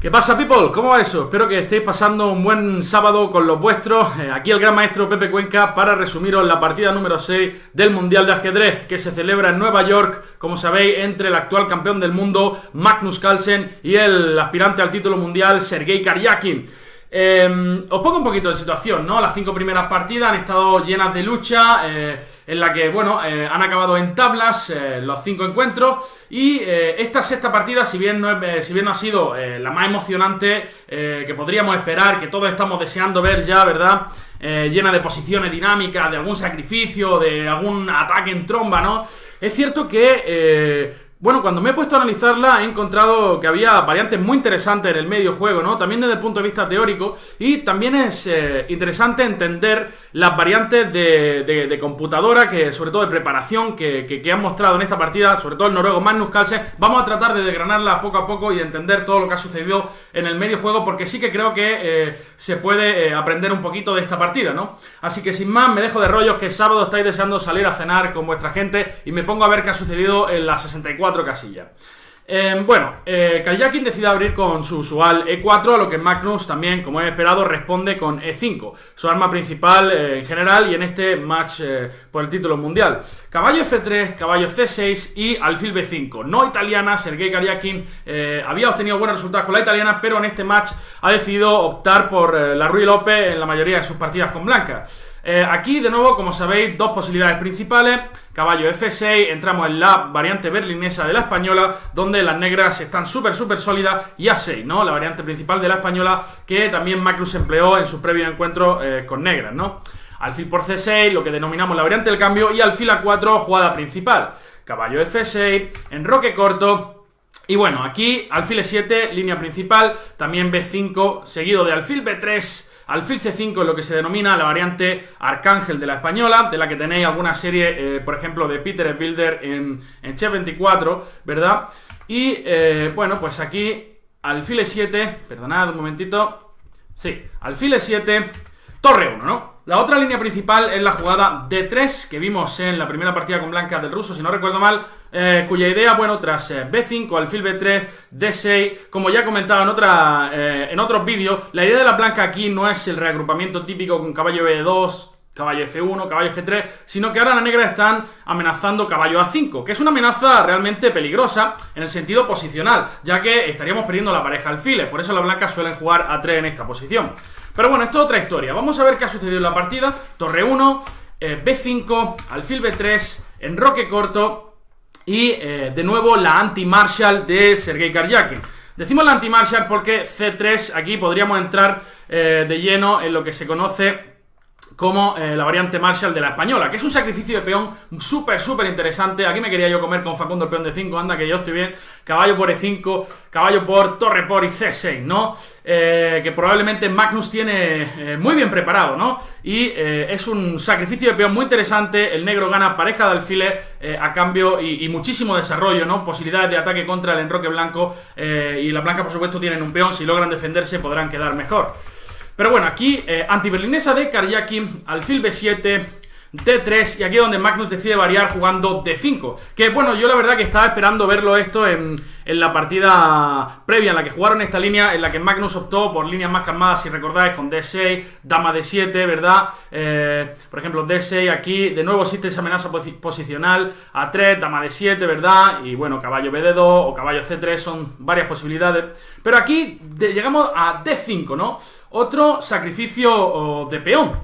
¿Qué pasa, people? ¿Cómo va eso? Espero que estéis pasando un buen sábado con los vuestros. Aquí el gran maestro Pepe Cuenca para resumiros la partida número 6 del Mundial de Ajedrez que se celebra en Nueva York, como sabéis, entre el actual campeón del mundo Magnus Carlsen y el aspirante al título mundial Sergei Karyakin. Os pongo un poquito de situación, ¿no? Las 5 primeras partidas han estado llenas de lucha, en la que, bueno, han acabado en tablas los 5 encuentros. Y esta sexta partida, si bien no ha sido la más emocionante que podríamos esperar, que todos estamos deseando ver ya, ¿verdad? Llena de posiciones dinámicas, de algún sacrificio, de algún ataque en tromba, ¿no? Es cierto que bueno, cuando me he puesto a analizarla he encontrado que había variantes muy interesantes en el medio juego, ¿no? También desde el punto de vista teórico, y también es interesante entender las variantes de computadora, que sobre todo de preparación, que han mostrado en esta partida, sobre todo el noruego Magnus Carlsen. Vamos a tratar de desgranarla poco a poco y de entender todo lo que ha sucedido en el medio juego, porque sí que creo que se puede aprender un poquito de esta partida, ¿no? Así que sin más, me dejo de rollos, que sábado estáis deseando salir a cenar con vuestra gente, y me pongo a ver qué ha sucedido en la 64 casillas. Karyakin decide abrir con su usual E4, a lo que Magnus también, como he esperado, responde con E5, su arma principal en general y en este match por el título mundial. Caballo F3, caballo C6 y alfil B5. No italiana, Sergei Karyakin había obtenido buenos resultados con la italiana, pero en este match ha decidido optar por la Ruy López en la mayoría de sus partidas con blanca. Aquí, de nuevo, como sabéis, dos posibilidades principales. Caballo F6, entramos en la variante berlinesa de la española, donde las negras están súper sólidas, y A6, ¿no? La variante principal de la española, que también Magnus empleó en sus previos encuentros con negras, ¿no? Alfil por C6, lo que denominamos la variante del cambio, y alfil A4, jugada principal. Caballo F6, enroque corto. Y bueno, aquí alfil E7, línea principal, también B5, seguido de alfil B3, alfil C5 es lo que se denomina la variante Arcángel de la española, de la que tenéis alguna serie, por ejemplo, de Peter Wilder en Chess 24, ¿verdad? Y, bueno, pues aquí alfil E7, perdonad un momentito, sí, alfil E7, torre 1, ¿no? La otra línea principal es la jugada D3, que vimos en la primera partida con blancas del ruso, si no recuerdo mal, cuya idea, bueno, tras B5, alfil B3, D6, como ya he comentado en otros vídeos, la idea de la blanca aquí no es el reagrupamiento típico con caballo B2, caballo F1, caballo G3, sino que ahora las negras están amenazando caballo A5, que es una amenaza realmente peligrosa en el sentido posicional, ya que estaríamos perdiendo la pareja alfiles. Por eso las blancas suelen jugar A3 en esta posición. Pero bueno, esto es otra historia. Vamos a ver qué ha sucedido en la partida. Torre 1, B5, alfil B3, enroque corto y de nuevo la anti-Marshall de Sergei Karyakin. Decimos la anti-Marshall porque C3, aquí podríamos entrar de lleno en lo que se conoce como la variante Marshall de la española, que es un sacrificio de peón súper interesante. Aquí me quería yo comer con Facundo el peón de 5, anda que yo estoy bien. Caballo por E5, caballo por torre por y C6, ¿no? Que probablemente Magnus tiene muy bien preparado, ¿no? Y es un sacrificio de peón muy interesante. El negro gana pareja de alfiles a cambio y muchísimo desarrollo, ¿no? Posibilidades de ataque contra el enroque blanco, y las blancas, por supuesto, tienen un peón. Si logran defenderse podrán quedar mejor. Pero bueno, aquí antiberlinesa de Karyakin, alfil B7, D3, y aquí es donde Magnus decide variar jugando D5. Que bueno, yo la verdad que estaba esperando verlo esto en la partida previa en la que jugaron esta línea, en la que Magnus optó por líneas más calmadas, si recordáis, con D6, dama D7, ¿verdad? Por ejemplo, D6 aquí, de nuevo existe esa amenaza posicional, A3, dama D7, ¿verdad? Y bueno, caballo BD2 o caballo C3 son varias posibilidades. Pero aquí llegamos a D5, ¿no? Otro sacrificio de peón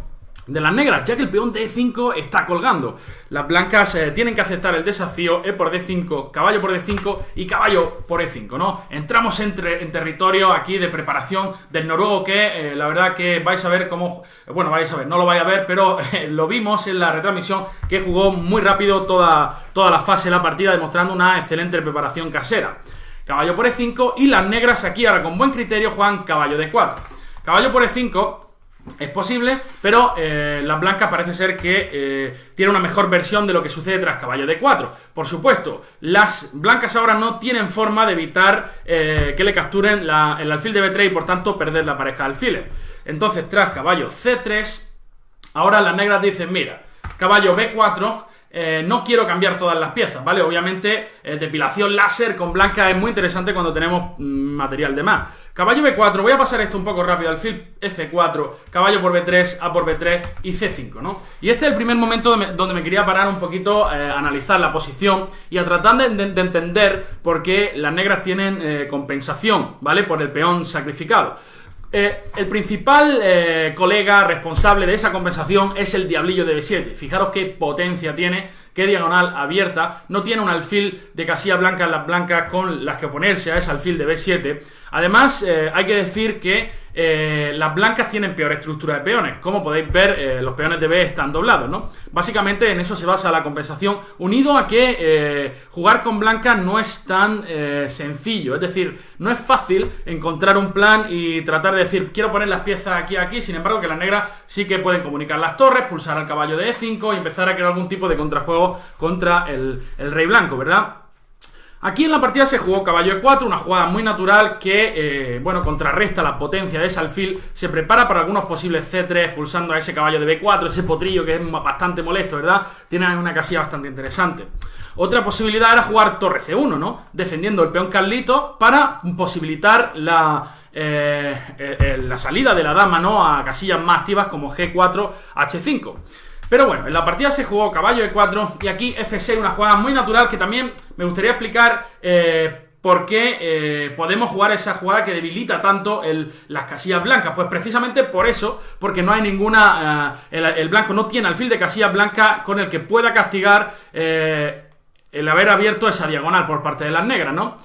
de las negras, ya que el peón D5 está colgando. Las blancas tienen que aceptar el desafío E por D5, caballo por D5 y caballo por E5, ¿no? Entramos en territorio aquí de preparación del noruego, que la verdad que vais a ver cómo... Bueno, vais a ver, no lo vais a ver, pero lo vimos en la retransmisión, que jugó muy rápido toda la fase de la partida, demostrando una excelente preparación casera. Caballo por E5, y las negras aquí ahora con buen criterio juegan caballo D4. Caballo por E5 es posible, pero las blancas parece ser que tiene una mejor versión de lo que sucede tras caballo D4. Por supuesto, las blancas ahora no tienen forma de evitar que le capturen el alfil de B3 y por tanto perder la pareja de alfiles. Entonces, tras caballo C3, ahora las negras dicen, mira, caballo B4, no quiero cambiar todas las piezas, ¿vale? Obviamente, depilación láser con blanca es muy interesante cuando tenemos material de más. Caballo B4, voy a pasar esto un poco rápido, alfil F4, caballo por B3, A por B3 y C5, ¿no? Y este es el primer momento donde me quería parar un poquito, analizar la posición y a tratar de entender por qué las negras tienen compensación, ¿vale? Por el peón sacrificado. El principal colega responsable de esa compensación es el diablillo de B7. Fijaros qué potencia tiene, qué diagonal abierta. No tiene un alfil de casilla blanca en las blancas con las que oponerse a ese alfil de B7. Además, hay que decir que las blancas tienen peor estructura de peones. Como podéis ver, los peones de B están doblados, ¿no? Básicamente en eso se basa la compensación, unido a que jugar con blancas no es tan sencillo. Es decir, no es fácil encontrar un plan y tratar de decir, quiero poner las piezas aquí. Sin embargo, que las negras sí que pueden comunicar las torres, pulsar al caballo de E5 y empezar a crear algún tipo de contrajuego contra el rey blanco, ¿verdad? Aquí en la partida se jugó caballo E4, una jugada muy natural que, bueno, contrarresta la potencia de ese alfil, se prepara para algunos posibles C3 pulsando a ese caballo de B4, ese potrillo que es bastante molesto, ¿verdad? Tiene una casilla bastante interesante. Otra posibilidad era jugar torre C1, ¿no? Defendiendo el peón Carlito para posibilitar la salida de la dama, ¿no? A casillas más activas como G4, H5. Pero bueno, en la partida se jugó caballo E4 y aquí F6, una jugada muy natural que también me gustaría explicar por qué podemos jugar esa jugada que debilita tanto las casillas blancas. Pues precisamente por eso, porque no hay ninguna... el blanco no tiene alfil de casillas blancas con el que pueda castigar el haber abierto esa diagonal por parte de las negras, ¿no?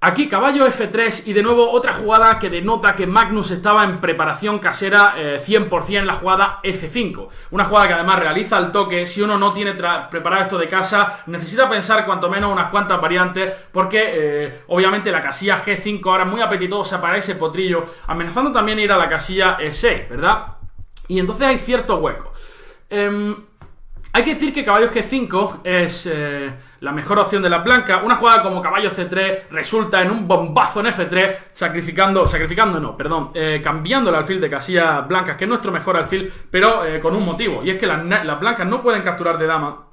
Aquí caballo F3 y de nuevo otra jugada que denota que Magnus estaba en preparación casera 100%, la jugada F5. Una jugada que además realiza al toque. Si uno no tiene preparado esto de casa, necesita pensar cuanto menos unas cuantas variantes porque obviamente la casilla G5 ahora es muy apetitosa para ese potrillo, amenazando también ir a la casilla E6, ¿verdad? Y entonces hay cierto hueco. Hay que decir que caballo G5 es la mejor opción de las blancas. Una jugada como caballo C3 resulta en un bombazo en F3, cambiando el alfil de casillas blancas, que es nuestro mejor alfil, pero con un motivo. Y es que las blancas no pueden capturar de dama,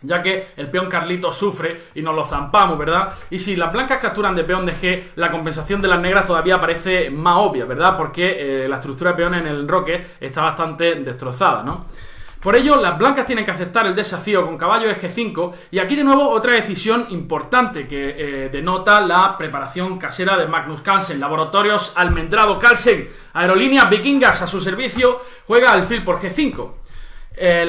ya que el peón Carlito sufre y nos lo zampamos, ¿verdad? Y si las blancas capturan de peón de G, la compensación de las negras todavía parece más obvia, ¿verdad? Porque la estructura de peones en el enroque está bastante destrozada, ¿no? Por ello, las blancas tienen que aceptar el desafío con caballo G5 y aquí de nuevo otra decisión importante que denota la preparación casera de Magnus Carlsen. Laboratorios Almendrado Carlsen, aerolíneas vikingas a su servicio, juega alfil por G5.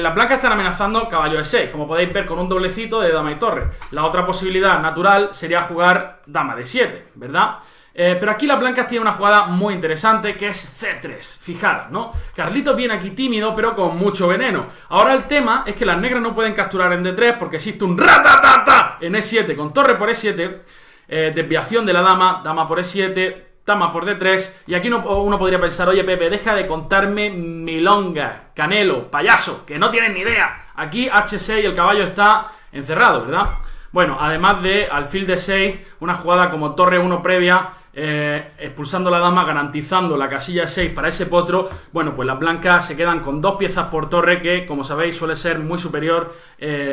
Las blancas están amenazando caballo E6, como podéis ver con un doblecito de dama y torre. La otra posibilidad natural sería jugar dama D7, ¿verdad? Pero aquí las blancas tienen una jugada muy interesante que es C3, fijaros, ¿no? Carlito viene aquí tímido pero con mucho veneno. Ahora el tema es que las negras no pueden capturar en D3 porque existe un ratatata en E7 con torre por E7, desviación de la dama, dama por E7, dama por D3 y aquí uno podría pensar, oye Pepe, deja de contarme milongas, Canelo, payaso, que no tienes ni idea. Aquí H6 y el caballo está encerrado, ¿verdad? Bueno, además de alfil D6, una jugada como torre 1 previa, expulsando la dama, garantizando la casilla 6 para ese potro. Bueno, pues las blancas se quedan con 2 piezas por torre que, como sabéis, suele ser muy superior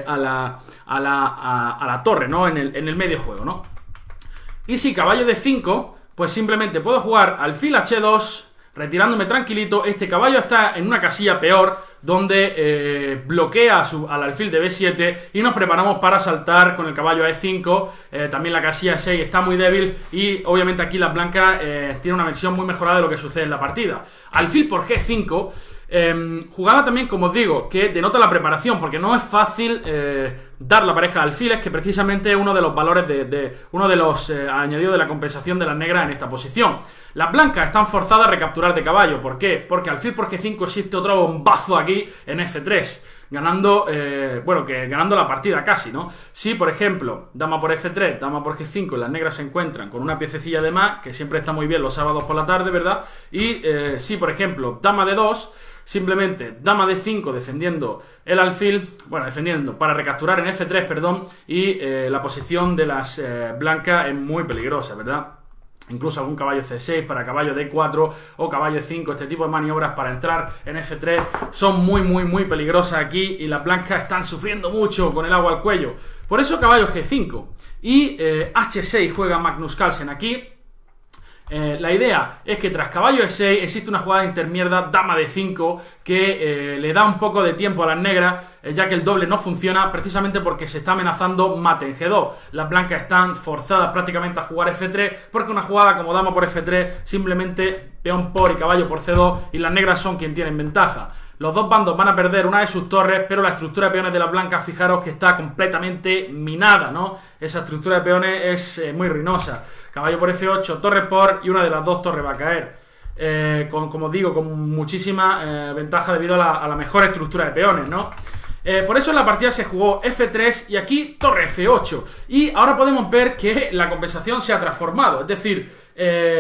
a la torre, ¿no? En el medio juego, ¿no? Y si caballo D5, pues simplemente puedo jugar alfil H2, retirándome tranquilito. Este caballo está en una casilla peor, donde bloquea al alfil de B7 y nos preparamos para saltar con el caballo a E5. También la casilla 6 está muy débil y obviamente aquí las blancas tienen una versión muy mejorada de lo que sucede en la partida. Alfil por G5, jugada también, como os digo, que denota la preparación, porque no es fácil dar la pareja de alfiles, que precisamente es uno de los valores uno de los añadidos de la compensación de las negras en esta posición. Las blancas están forzadas a recapturar de caballo. ¿Por qué? Porque alfil por G5 existe otro bombazo aquí en F3, ganando la partida casi, ¿no? Si, por ejemplo, dama por F3, dama por G5 y las negras se encuentran con una piececilla de más, que siempre está muy bien los sábados por la tarde, ¿verdad? Y si, por ejemplo, dama de 2, simplemente dama de 5 defendiendo el alfil, defendiendo para recapturar en F3, perdón, y la posición de las blancas es muy peligrosa, ¿verdad? incluso algún caballo C6 para caballo D4 o caballo E5. Este tipo de maniobras para entrar en F3 son muy peligrosas aquí y las blancas están sufriendo mucho con el agua al cuello. Por eso caballo G5 y H6 juega Magnus Carlsen aquí. La idea es que tras caballo E6 existe una jugada intermierda, dama D5, que le da un poco de tiempo a las negras, ya que el doble no funciona, precisamente porque se está amenazando mate en G2. Las blancas están forzadas prácticamente a jugar F3, porque una jugada como dama por F3, simplemente peón por y caballo por C2, y las negras son quien tienen ventaja. Los dos bandos van a perder una de sus torres, pero la estructura de peones de las blancas, fijaros que está completamente minada, ¿no? Esa estructura de peones es muy ruinosa. Caballo por F8, torre por, y una de las dos torres va a caer. Como digo, con muchísima ventaja debido a la mejor estructura de peones, ¿no? Por eso en la partida se jugó F3 y aquí torre F8. Y ahora podemos ver que la compensación se ha transformado, es decir,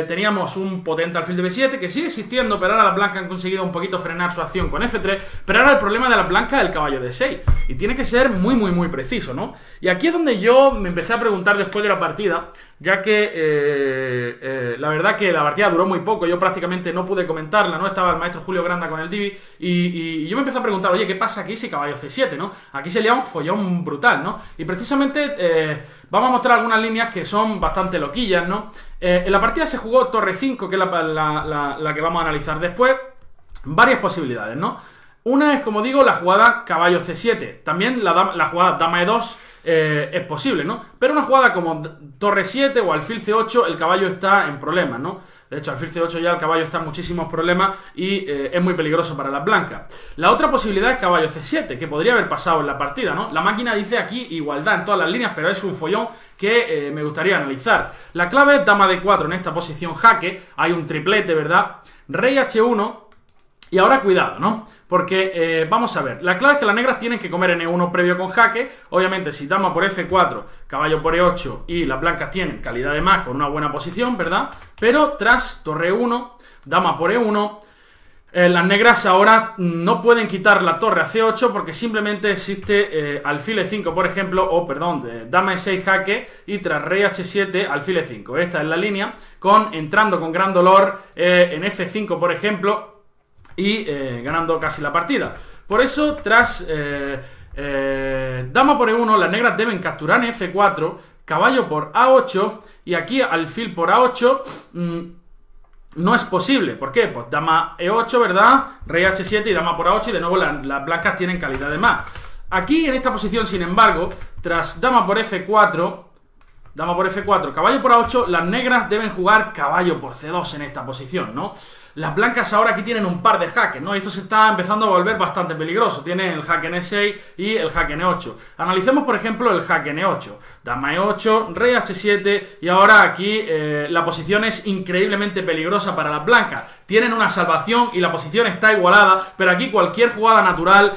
teníamos un potente alfil de B7 que sigue existiendo, pero ahora las blancas han conseguido un poquito frenar su acción con F3. Pero ahora el problema de las blancas es el caballo D6 y tiene que ser muy preciso, ¿no? Y aquí es donde yo me empecé a preguntar después de la partida, ya que la verdad que la partida duró muy poco, yo prácticamente no pude comentarla, ¿no? Estaba el maestro Julio Granda con el Divi y yo me empecé a preguntar, oye, ¿qué pasa aquí si caballo C7, ¿no? Aquí se lía un follón brutal, ¿no? Y precisamente vamos a mostrar algunas líneas que son bastante loquillas, ¿no? En la partida se jugó torre 5, que es la que vamos a analizar después. Varias posibilidades, ¿no? Una es, como digo, la jugada caballo C7. También la jugada dama E2 es posible, ¿no? Pero una jugada como torre 7 o alfil C8, el caballo está en problemas, ¿no? De hecho, alfil C8 ya el caballo está en muchísimos problemas y es muy peligroso para las blancas. La otra posibilidad es caballo C7, que podría haber pasado en la partida, ¿no? La máquina dice aquí igualdad en todas las líneas, pero es un follón que me gustaría analizar. La clave es dama D4 en esta posición jaque. Hay un triplete, ¿verdad? Rey H1. Y ahora cuidado, ¿no? Porque, vamos a ver, la clave es que las negras tienen que comer en E1 previo con jaque. Obviamente, si dama por F4, caballo por E8 y las blancas tienen calidad de más con una buena posición, ¿verdad? Pero tras torre 1, dama por E1, las negras ahora no pueden quitar la torre a C8 porque simplemente existe alfil E5, por ejemplo, o perdón, dama E6 jaque y tras rey H7, alfil E5. Esta es la línea, entrando con gran dolor en F5, por ejemplo, y ganando casi la partida. Por eso, tras dama por E1, las negras deben capturar en F4, caballo por A8, y aquí alfil por A8 no es posible. ¿Por qué? Pues dama E8, ¿verdad? Rey H7 y dama por A8, y de nuevo las blancas tienen calidad de más. Aquí, en esta posición, sin embargo, tras dama por F4, caballo por A8, las negras deben jugar caballo por C2 en esta posición, ¿no? Las blancas ahora aquí tienen un par de jaques, ¿no? Y esto se está empezando a volver bastante peligroso. Tienen el jaque en E6 y el jaque en E8. Analicemos, por ejemplo, el jaque en E8. Dama E8, rey H7 y ahora aquí la posición es increíblemente peligrosa para las blancas. Tienen una salvación y la posición está igualada, pero aquí cualquier jugada natural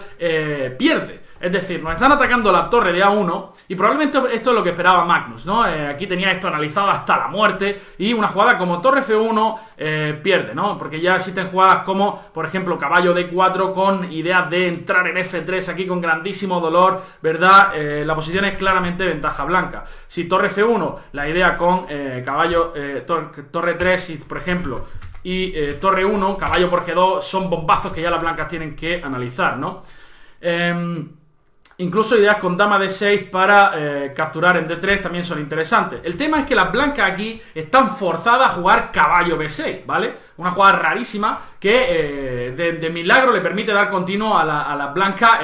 pierde. Es decir, nos están atacando la torre de A1 y probablemente esto es lo que esperaba Magnus, ¿no? Aquí tenía esto analizado hasta la muerte y una jugada como torre F1 pierde, ¿no? Porque ya existen jugadas como, por ejemplo, caballo D4 con ideas de entrar en F3 aquí con grandísimo dolor, ¿verdad? La posición es claramente ventaja blanca. Si torre F1, la idea con caballo, torre 3, y, por ejemplo, y torre 1, caballo por G2, son bombazos que ya las blancas tienen que analizar, ¿no? Incluso ideas con dama D6 para capturar en D3 también son interesantes. El tema es que las blancas aquí están forzadas a jugar caballo B6, ¿vale? Una jugada rarísima que de milagro le permite dar continuo a las blancas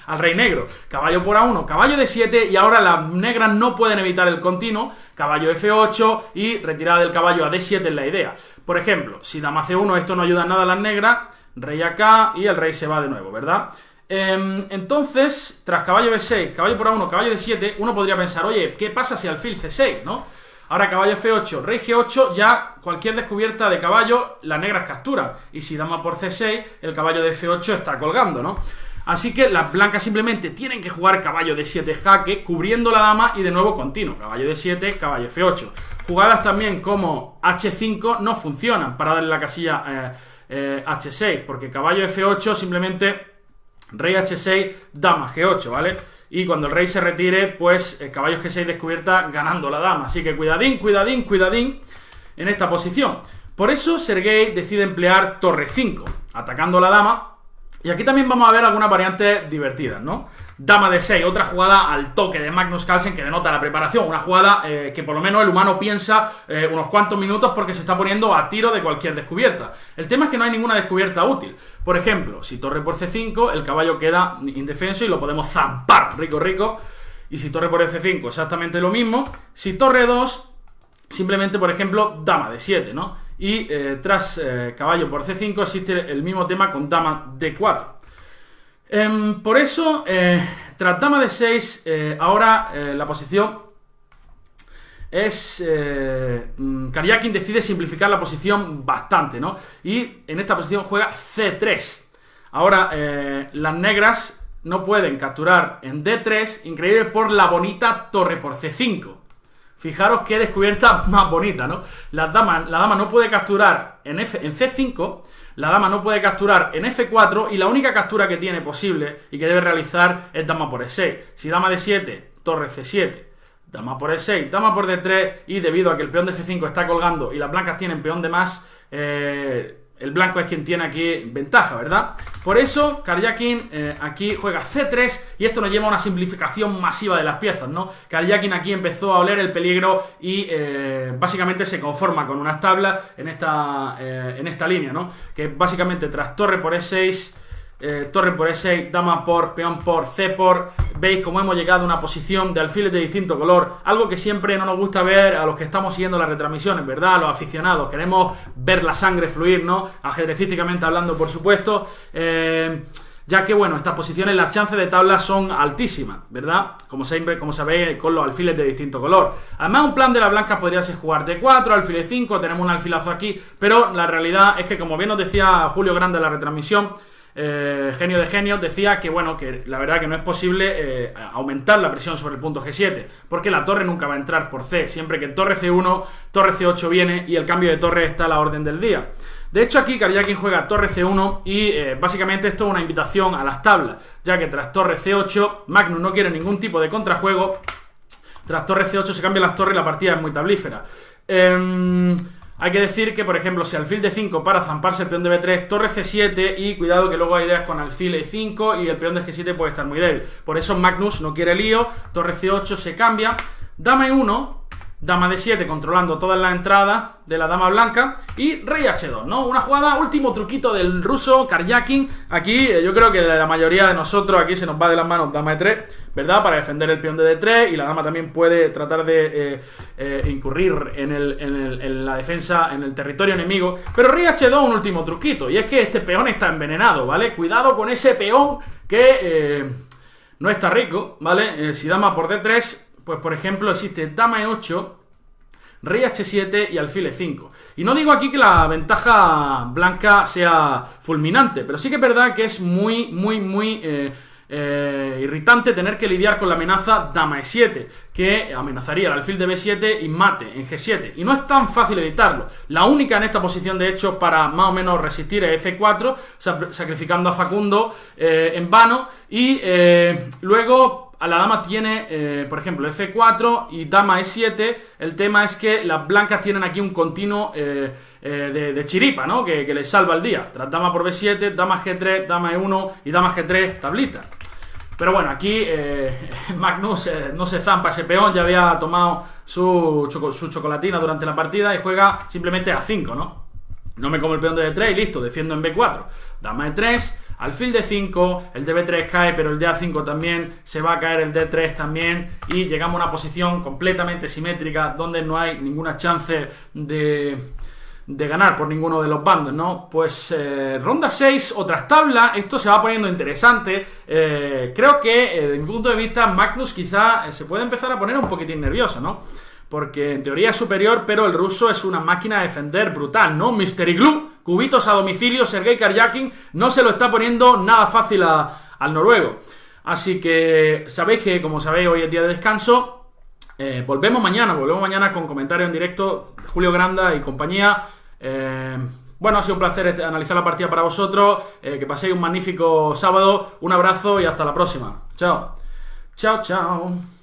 al rey negro. Caballo por A1, caballo D7 y ahora las negras no pueden evitar el continuo. Caballo F8 y retirada del caballo a D7 es la idea. Por ejemplo, si dama C1 esto no ayuda en nada a las negras, rey acá y el rey se va de nuevo, ¿verdad? Entonces, tras caballo B6, caballo por A1, caballo D7, uno podría pensar, oye, ¿qué pasa si alfil C6, no? Ahora caballo F8, rey G8, ya cualquier descubierta de caballo, las negras capturan. Y si dama por C6, el caballo de F8 está colgando, ¿no? Así que las blancas simplemente tienen que jugar caballo D7 jaque, cubriendo la dama y de nuevo continuo. Caballo D7, caballo F8. Jugadas también como H5 no funcionan para darle la casilla H6, porque caballo F8 simplemente rey H6, dama G8, ¿vale? Y cuando el rey se retire, pues el caballo G6 descubierta ganando la dama. Así que cuidadín, cuidadín, cuidadín. en esta posición. Por eso Sergei decide emplear torre 5, atacando a la dama. Y aquí también vamos a ver algunas variantes divertidas, ¿no? Dama de 6, otra jugada al toque de Magnus Carlsen que denota la preparación. Una jugada que por lo menos el humano piensa unos cuantos minutos porque se está poniendo a tiro de cualquier descubierta. El tema es que no hay ninguna descubierta útil. Por ejemplo, si torre por C5, el caballo queda indefenso y lo podemos zampar, rico, rico. Y si torre por F5, exactamente lo mismo. Si torre 2, simplemente, por ejemplo, dama de 7, ¿no? Y tras caballo por C5 existe el mismo tema con dama de 4. Por eso, tras dama de 6, ahora la posición es... Karyakin decide simplificar la posición bastante, ¿no? Y en esta posición juega C3. Ahora las negras no pueden capturar en D3, increíble por la bonita torre por C5. Fijaros qué descubierta más bonita, ¿no? La dama no puede capturar en C5, la dama no puede capturar en F4 y la única captura que tiene posible y que debe realizar es dama por E6. Si dama de 7, torre C7, dama por E6, dama por D3 y debido a que el peón de F5 está colgando y las blancas tienen peón de más, el blanco es quien tiene aquí ventaja, ¿verdad? Por eso Karyakin aquí juega C3 y esto nos lleva a una simplificación masiva de las piezas, ¿no? Karyakin aquí empezó a oler el peligro y básicamente se conforma con unas tablas en esta línea, ¿no? Que básicamente tras torre por E6, torre por E6, dama por, peón por, C por. Veis cómo hemos llegado a una posición de alfiles de distinto color, algo que siempre no nos gusta ver a los que estamos siguiendo las retransmisiones, ¿verdad? A los aficionados, queremos ver la sangre fluir, ¿no? Ajedrecísticamente hablando, por supuesto, ya que, bueno, estas posiciones, las chances de tabla son altísimas, ¿verdad? Como siempre, como sabéis, con los alfiles de distinto color. Además, un plan de las blancas podría ser jugar D4, alfil 5, tenemos un alfilazo aquí, pero la realidad es que, como bien nos decía Julio Grande en la retransmisión, genio de genios, decía que bueno, que la verdad que no es posible aumentar la presión sobre el punto G7, porque la torre nunca va a entrar por C, siempre que torre C1, torre C8 viene y el cambio de torre está a la orden del día. De hecho aquí Karyakin juega torre C1 y básicamente esto es una invitación a las tablas, ya que tras torre C8 Magnus no quiere ningún tipo de contrajuego, tras torre C8 se cambian las torres y la partida es muy tablífera. Hay que decir que, por ejemplo, si alfil D5 para zamparse el peón de B3, torre C7 y cuidado que luego hay ideas con alfil E5 y el peón de G7 puede estar muy débil. Por eso Magnus no quiere lío, torre C8 se cambia, dama E1, dama D7 controlando todas las entradas de la dama blanca y rey H2, ¿no? Una jugada, último truquito del ruso Karyakin. Aquí yo creo que la mayoría de nosotros aquí se nos va de las manos dama E3, ¿verdad? Para defender el peón de D3 y la dama también puede tratar de incurrir en la defensa, en el territorio enemigo. Pero rey H2 un último truquito y es que este peón está envenenado, ¿vale? Cuidado con ese peón que no está rico, ¿vale? Si dama por D3, pues por ejemplo existe dama E8, rey H7 y alfil E5. Y no digo aquí que la ventaja blanca sea fulminante, pero sí que es verdad que es muy irritante tener que lidiar con la amenaza dama E7, que amenazaría el alfil de B7 y mate en G7. Y no es tan fácil evitarlo. La única en esta posición, de hecho, para más o menos resistir es F4, sacrificando a Facundo en vano. Y luego a la dama tiene, por ejemplo, F4 y dama E7. El tema es que las blancas tienen aquí un continuo de chiripa, ¿no? Que les salva el día. Tras dama por B7, dama G3, dama E1 y dama G3, tablita. Pero bueno, aquí Magnus no se zampa ese peón, ya había tomado su chocolatina durante la partida y juega simplemente a 5, ¿no? No me como el peón de D3 y listo, defiendo en B4. Dama E3, alfil D5, el de B3 cae, pero el de A5 también, se va a caer el D3 también y llegamos a una posición completamente simétrica donde no hay ninguna chance de ganar por ninguno de los bandos, ¿no? Pues ronda 6, otras tablas, esto se va poniendo interesante. Creo que desde mi punto de vista Magnus quizá se puede empezar a poner un poquitín nervioso, ¿no? Porque en teoría es superior, pero el ruso es una máquina de defender brutal, ¿no? Mystery Glue, cubitos a domicilio, Sergei Karyakin no se lo está poniendo nada fácil al noruego. Así que sabéis que, como sabéis, hoy es día de descanso. Volvemos mañana con comentario en directo de Julio Granda y compañía. Bueno, ha sido un placer analizar la partida para vosotros. Que paséis un magnífico sábado. Un abrazo y hasta la próxima. Chao. Chao, chao.